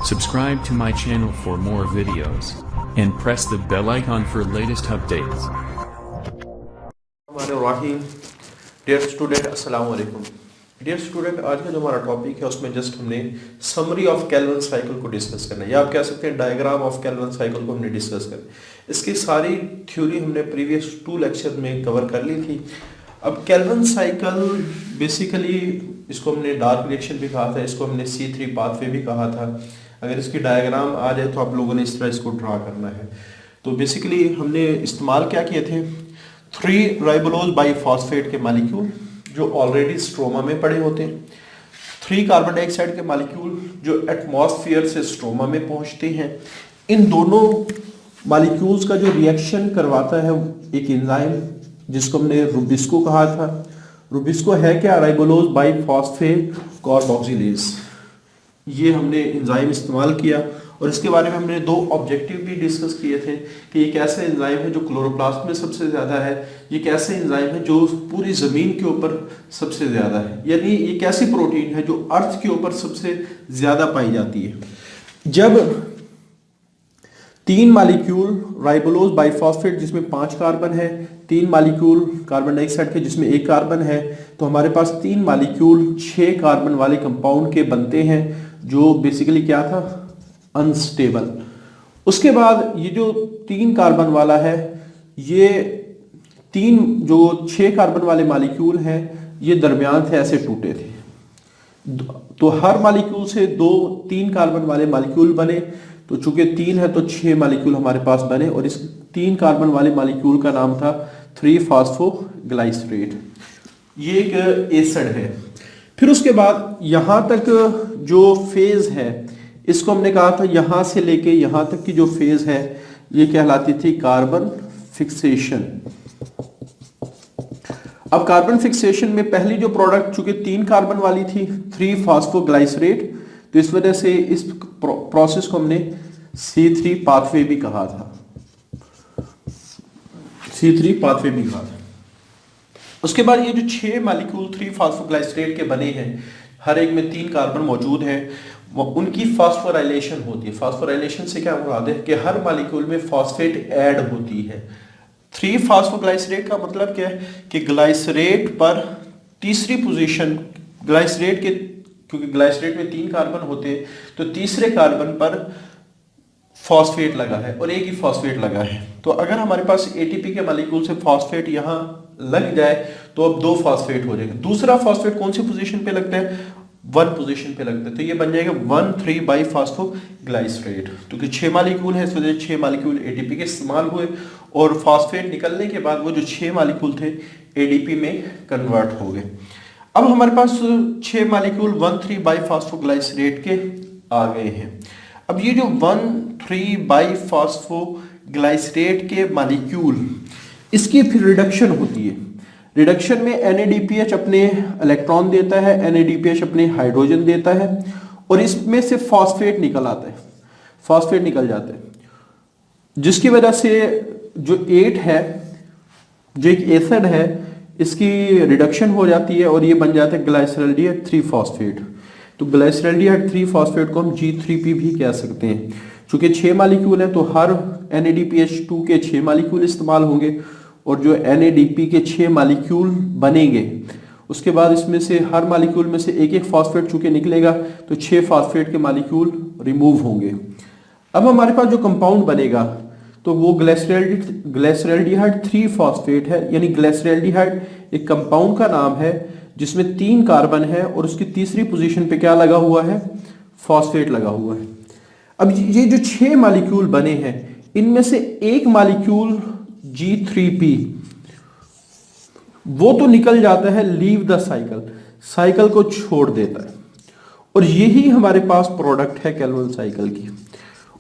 Subscribe to my channel for more videos and press the bell icon for latest updates. Dear student अस्सलाम वालेकुम। Dear student, आज का जो हमारा topic है उसमें जस्ट हमने समरी ऑफ केल्विन साइकिल को डिस्कस करना है, या आप कह सकते हैं डायग्राम ऑफ केल्विन साइकिल को हमने डिस्कस करना। इसकी सारी थ्योरी हमने प्रीवियस 2 लेक्चर में कवर कर ली थी। अब केल्विन साइकिल बेसिकली इसको हमने डार्क रिएक्शन भी कहा था, इसको हमने C3 पाथवे भी कहा था। अगर इसकी डायग्राम आ जाए तो आप लोगों ने इस तरह इसको ड्रा करना है। तो बेसिकली हमने इस्तेमाल क्या किए थे, 3 राइबोलोज बाइफॉस्फेट के मॉलिक्यूल जो ऑलरेडी स्ट्रोमा में पड़े होते हैं, 3 कार्बन डाइऑक्साइड के मॉलिक्यूल जो एटमॉस्फेयर से स्ट्रोमा में पहुंचते हैं। इन दोनों मॉलिक्यूल्स का जो रिएक्शन करवाता है एक एंजाइम जिसको हमने रुबिस्को कहा था। रुबिस्को है क्या, राइबोलोज बाइफॉस्फेट कार्बोक्सिलेज। ये हमने एंजाइम इस्तेमाल किया और इसके बारे में हमने 2 ऑब्जेक्टिव भी डिस्कस किए थे कि ये कैसे एंजाइम है जो क्लोरोप्लास्ट में सबसे ज़्यादा है, ये कैसे एंजाइम है जो पूरी ज़मीन के ऊपर सबसे ज़्यादा है, यानी ये कैसी प्रोटीन है जो अर्थ के ऊपर सबसे ज़्यादा पाई जाती है। जब 3 मॉलिक्यूल राइबोलोज बाइफॉस्फेट जिसमें 5 कार्बन है, 3 मॉलिक्यूल कार्बन डाइऑक्साइड के जिसमें 1 कार्बन है, तो हमारे पास 3 मॉलिक्यूल 6 कार्बन वाले कंपाउंड के बनते हैं जो बेसिकली क्या था, अनस्टेबल। उसके बाद ये जो 3 कार्बन वाला है, ये 3 जो 6 कार्बन वाले मॉलिक्यूल हैं ये दरमियान से ऐसे टूटे थे। तो हर मॉलिक्यूल से 2-3 कार्बन वाले मॉलिक्यूल बने, तो चूंकि 3 है तो 6 मॉलिक्यूल हमारे पास बने और इस 3 कार्बन वाले मॉलिक्यूल का नाम था 3-फॉस्फोग्लाइसरेट। ये एक एसिड है। फिर उसके बाद यहां तक जो फेज है इसको हमने कहा था यहां से लेके यहां तक की जो फेज है ये कहलाती थी कार्बन फिक्सेशन। अब कार्बन फिक्सेशन में पहली जो प्रोडक्ट चूंकि 3 कार्बन वाली थी 3-फॉस्फोग्लाइसरेट, तो इस वजह से इस प्रोसेस को हमने C3 पाथवे भी कहा था। C3 पाथवे भी कहा था। उसके बाद ये जो 6 मॉलिक्यूल 3-फॉस्फोग्लाइसरेट के बने हैं, हर एक में 3 कार्बन मौजूद हैं, उनकी फॉस्फोराइलेशन होती है। फॉस्फोराइलेशन से क्या मुराद है कि हर मॉलिक्यूल में फॉस्फेट ऐड होती है। 3-फॉस्फोग्लाइसरेट का मतलब क्या है कि ग्लाइसरेट पर तीसरी पोजीशन, ग्लाइसरेट के क्योंकि ग्लाइसरेट में 3 कार्बन होते हैं तो तीसरे कार्बन पर फॉस्फेट लगा है और एक ही फॉस्फेट लगा है। तो अगर हमारे पास ATP के मॉलिक्यूल से फॉस्फेट यहां लग जाए तो अब 2 फॉस्फेट हो जाएगा। दूसरा फॉस्फेट कौन सी पोजीशन पे लगता है, 1 पोजीशन पे लगता है, तो ये बन जाएगा 1,3-बाइफॉस्फोग्लाइसरेट। क्योंकि 6 मॉलिक्यूल है इस वजह से 6 मॉलिक्यूल ATP के इस्तेमाल हुए और फॉस्फेट निकलने के बाद वो जो 6 मॉलिक्यूल थे ADP में कन्वर्ट हो गए। अब हमारे पास 6 मॉलिक्यूल 1,3-बाइफॉस्फोग्लाइसरेट के आ गए हैं। अब ये जो 1,3-बाइफॉस्फोग्लाइसरेट के मॉलिक्यूल, इसकी फिर रिडक्शन होती है। रिडक्शन में NADPH अपने इलेक्ट्रॉन देता है, NADPH अपने हाइड्रोजन देता है और इसमें से फॉस्फेट निकल आता है, फॉस्फेट निकल जाता है, जिसकी वजह से जो 8 है जो एक एसिड है इसकी रिडक्शन हो जाती है और ये बन जाता है ग्लाइसरल्डिहाइड 3-फॉस्फेट। तो ग्लाइसरल्डिहाइड 3-फॉस्फेट को हम G3P भी कह सकते हैं। चूंकि 6 मॉलिक्यूल हैं तो हर NADPH2 के 6 मॉलिक्यूल इस्तेमाल होंगे और जो NADP के 6 मॉलिक्यूल बनेंगे उसके बाद इसमें से हर मॉलिक्यूल में से एक फॉस्फेट चूंकि निकलेगा तो 6 फॉस्फेट के मॉलिक्यूल रिमूव होंगे। अब हमारे पास जो कंपाउंड बनेगा तो वो ग्लाइसरल्डिहाइड 3-फॉस्फेट है, यानी ग्लाइसरल्डिहाइड एक कंपाउंड का नाम है जिसमें 3 कार्बन है और उसकी तीसरी पोजीशन पे क्या लगा हुआ है, फॉस्फेट लगा हुआ है। अब ये जो 6 मॉलिक्यूल बने हैं इनमें से एक मॉलिक्यूल G3P वो तो निकल जाता है, लीव द साइकिल, साइकिल को छोड़ देता है और यही हमारे पास प्रोडक्ट है केल्विन साइकिल की।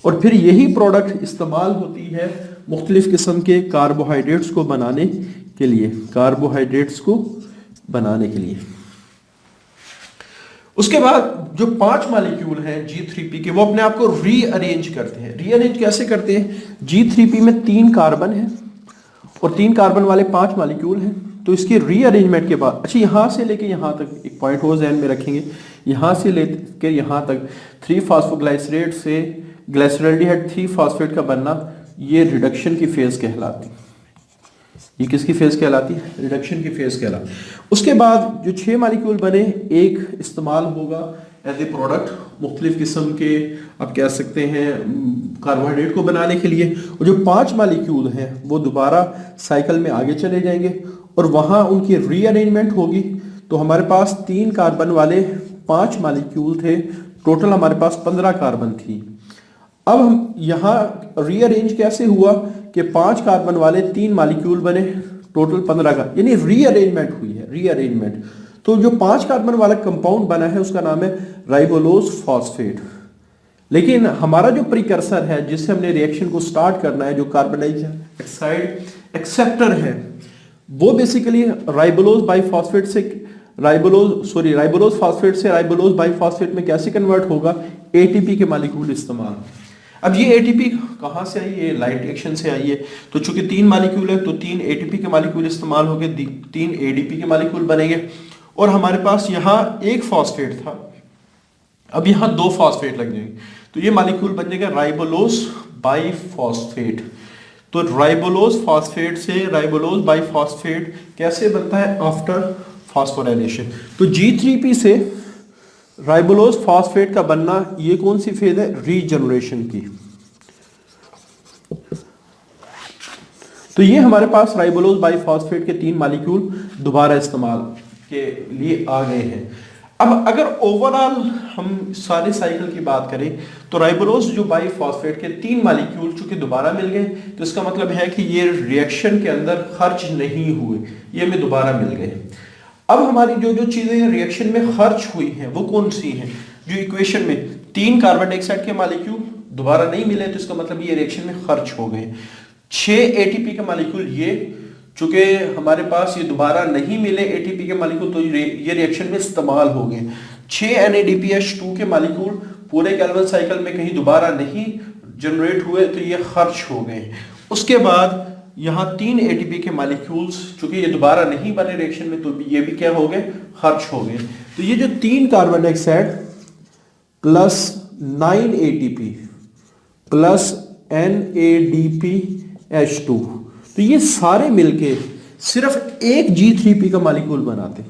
और फिर यही प्रोडक्ट इस्तेमाल होती है मुख्तलिफ किस्म के कार्बोहाइड्रेट्स को बनाने के लिए, कार्बोहाइड्रेट्स को बनाने के लिए। उसके बाद जो 5 मॉलिक्यूल हैं G3P के वो अपने आप को रीअरेंज करते हैं। रीअरेंज कैसे करते हैं, G3P में 3 कार्बन है और 3 कार्बन वाले 5 मॉलिक्यूल हैं, तो इसके रीअरेंजमेंट के बाद, अच्छा यहां से लेके यहां तक एक पॉइंट हो ध्यान में रखेंगे, यहाँ से लेकर यहाँ तक 3 फास्फोग्लाइसरेट से ग्लाइसरल्डिहाइड 3 फास्फेट का बनना, ये रिडक्शन की फेज कहलाती है। ये किसकी फेज कहलाती है? रिडक्शन की फेज कहलाती है। उसके बाद जो 6 मालिक्यूल बने, एक इस्तेमाल होगा एज ए प्रोडक्ट मुख्तलिफ किस्म के आप कह सकते हैं कार्बोहाइड्रेट को बनाने के लिए, और जो 5 मालिक्यूल हैं वो दोबारा साइकिल में आगे चले जाएंगे और वहाँ उनकी रीअरेंजमेंट होगी। तो हमारे पास 3 कार्बन वाले 5 मालिक्यूल थे, टोटल हमारे पास 15 कार्बन थी। अब हम यहाँ रीअरेंज कैसे हुआ कि 5 कार्बन वाले 3 मालिक्यूल बने, टोटल 15 का, यानी रीअरेंजमेंट हुई है, रीअरेंजमेंट। तो जो 5 कार्बन वाला कंपाउंड बना है उसका नाम है राइबोलोज फॉस्फेट। लेकिन हमारा जो प्रिकर्सर है जिससे हमने रिएक्शन को स्टार्ट करना है, जो कार्बन डाइऑक्साइड एक्सेप्टर है, वो बेसिकली राइबोलोज बाइफॉस्फेट से राइबोलोज फॉस्फेट से राइबोलोज बाइफॉस्फेट में कैसे कन्वर्ट होगा? एटीपी के मालिक्यूल इस्तेमाल। अब ये एटीपी कहाँ से आई? ये लाइट रिएक्शन से आई है। तो चूंकि 3 मालिक्यूल है तो 3 एटीपी के मालिक्यूल इस्तेमाल हो गए, 3 एडीपी के मालिक्यूल बनेंगे। और हमारे पास यहाँ एक फॉस्फेट था, अब यहाँ 2 फॉस्फेट लग जाएंगे, तो ये मालिक्यूल बन जाएगा राइबोलोज बाइफॉस्फेट। तो राइबोलोज फॉस्फेट से राइबोलोज बाइफॉस्फेट कैसे बनता है? After phosphorylation. तो G3P से राइबोलोज फॉस्फेट का बनना, ये कौन सी फेज है? रीजनरेशन की। तो ये हमारे पास राइबोलोज बाइफॉस्फेट के 3 मालिक्यूल दोबारा इस्तेमाल के लिए आ गए हैं। अब अगर ओवरऑल हम सारे साइकिल की बात करें तो राइबोलोज जो बाइफॉस्फेट के 3 मालिक्यूल चूंकि दोबारा मिल गए, तो इसका मतलब है कि ये रिएक्शन के अंदर खर्च नहीं हुए, ये हमें दोबारा मिल गए। अब हमारी जो जो चीजें रिएक्शन में खर्च हुई हैं वो कौन सी हैं? जो इक्वेशन में 3 कार्बन डाइऑक्साइड के मालिक्यूल दोबारा नहीं मिले, तो इसका मतलब ये रिएक्शन में खर्च हो गए। 6 एटीपी के मालिक्यूल, ये चूंकि हमारे पास ये दोबारा नहीं मिले एटीपी के मालिक्यूल, तो ये रिएक्शन में इस्तेमाल हो गए। 6 NADPH2 के मालिक्यूल पूरे कैल्विन साइकिल में कहीं दोबारा नहीं जनरेट हुए, तो ये खर्च हो गए। उसके बाद यहाँ 3 एटीपी के मालिक्यूल्स चूंकि ये दोबारा नहीं बने रिएक्शन में, तो ये भी क्या हो गए? खर्च हो गए। तो ये जो 3 carbon dioxide plus 9 ATP plus NADPH2, तो ये सारे मिलके सिर्फ एक G3P का मालिक्यूल बनाते।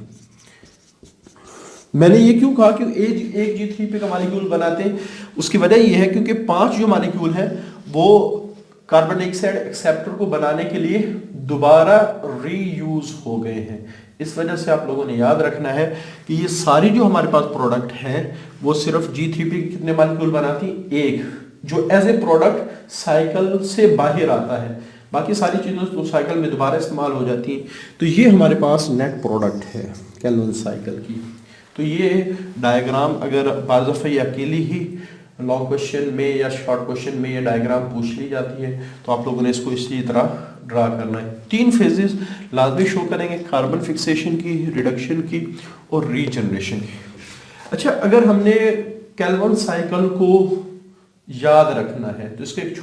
मैंने ये क्यों कहा कि एक G3P का मालिक्यूल बनाते? उसकी वजह यह है क्योंकि 5 जो मालिक्यूल है वो कार्बन डाइऑक्साइड एक्सेप्टर को बनाने के लिए दोबारा रीयूज हो गए हैं। इस वजह से आप लोगों ने याद रखना है कि ये सारी जो हमारे पास प्रोडक्ट है वो सिर्फ G3P के कितने मालिक्यूल बनाती? एक, जो एज ए प्रोडक्ट साइकिल से बाहर आता है। बाकी सारी चीज़ें तो साइकिल में दोबारा इस्तेमाल हो जाती हैं। तो ये हमारे पास नेट प्रोडक्ट है कैल्विन साइकिल की। तो ये डायग्राम अगर बाज़ दफ़ा ये अकेली ही लॉन्ग क्वेश्चन में या शॉर्ट क्वेश्चन में ये डायग्राम पूछ ली जाती है, तो आप लोगों ने इसको इसी तरह ड्रा करना है। 3 फेजेस लाजमी शो करेंगे, कार्बन फिक्सेशन की, रिडक्शन की और रीजनरेशन की। अच्छा, अगर हमने कैल्विन साइकिल को याद रखना है तो इसका एक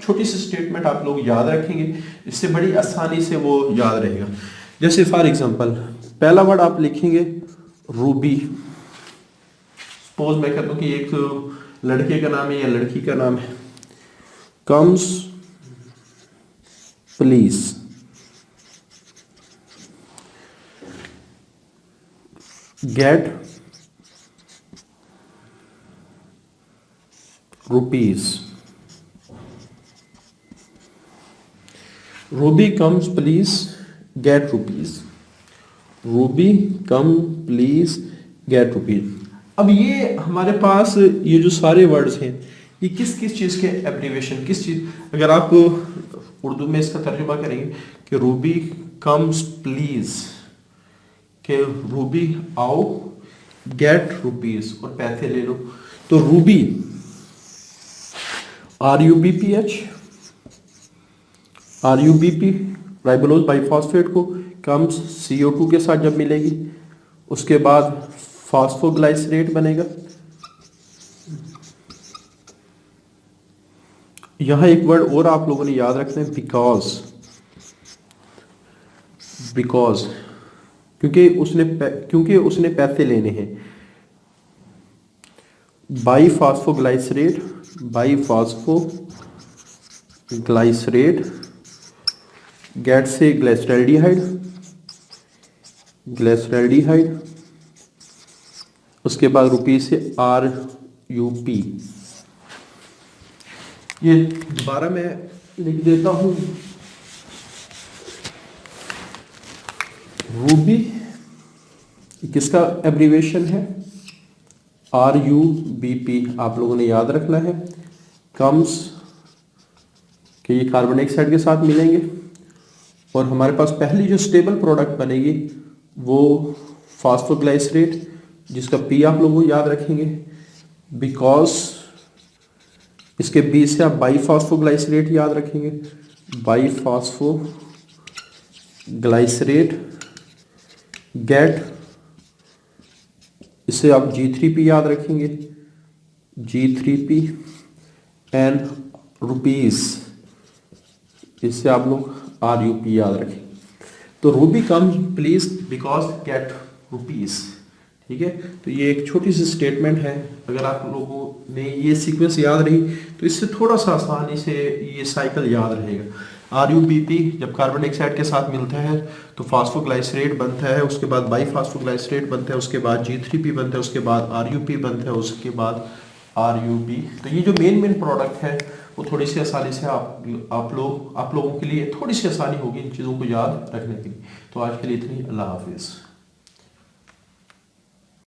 छोटी सी स्टेटमेंट आप लोग याद रखेंगे, इससे बड़ी आसानी से वो याद रहेगा। जैसे फॉर एग्जांपल पहला वर्ड आप लिखेंगे रूबी। सपोज मैं कहता हूं कि एक लड़के का नाम है या लड़की का नाम है। Comes please, get rupees. Ruby comes please get rupees. Ruby come please get rupees. अब ये हमारे पास ये जो सारे वर्ड्स हैं ये किस किस चीज़ के एब्रीविएशन, किस चीज़, अगर आप उर्दू में इसका तर्जुमा करेंगे कि रूबी कम्स प्लीज, कि रूबी आओ, गेट रुपीज और पैसे ले लो। तो रूबी RUBPH, RUBP राइबोलोज बाइफॉस्फेट को कम्स CO2 के साथ जब मिलेगी, उसके बाद फास्फोग्लाइसरेट बनेगा। यहां एक वर्ड और आप लोगों ने याद रखना है, बिकॉज, क्योंकि उसने पैसे लेने हैं। बाईफॉस्फोग्लाइसरेट गेट से ग्लिसरैल्डिहाइड, उसके बाद रुपी से RUP। ये दोबारा मैं लिख देता हूं, रूबी किसका एब्रीवेशन है, RUBP, आप लोगों ने याद रखना है। कम्स कि ये कार्बन डाइऑक्साइड के साथ मिलेंगे और हमारे पास पहली जो स्टेबल प्रोडक्ट बनेगी वो फास्फोग्लाइसरेट, जिसका P आप लोगों को याद रखेंगे, बिकॉज इसके B से आप बाईफॉस्फोग्लाइसरेट याद रखेंगे, बाईफॉस्फोग्लाइसरेट गेट, इससे आप G3P याद रखेंगे, G3P एंड रुपीस, इससे आप लोग RUP याद रखेंगे। तो Ruby come please because get rupees, ठीक है। तो ये एक छोटी सी स्टेटमेंट है, अगर आप लोगों ने ये सीक्वेंस याद रही तो इससे थोड़ा सा आसानी से ये साइकिल याद रहेगा। RUBP जब कार्बन डाइऑक्साइड के साथ मिलता है तो फास्फोग्लाइसरेट बनता है, उसके बाद बाईफॉस्फोग्लाइसरेट बनता है, उसके बाद G3P बनता है, उसके बाद RUP बनता है, उसके बाद RUP। तो ये जो मेन प्रोडक्ट है वो थोड़ी सी आसानी से आप लोगों के लिए थोड़ी सी आसानी होगी इन चीज़ों को याद रखने के लिए। तो आज के लिए इतनी, अल्लाह हाफिज़।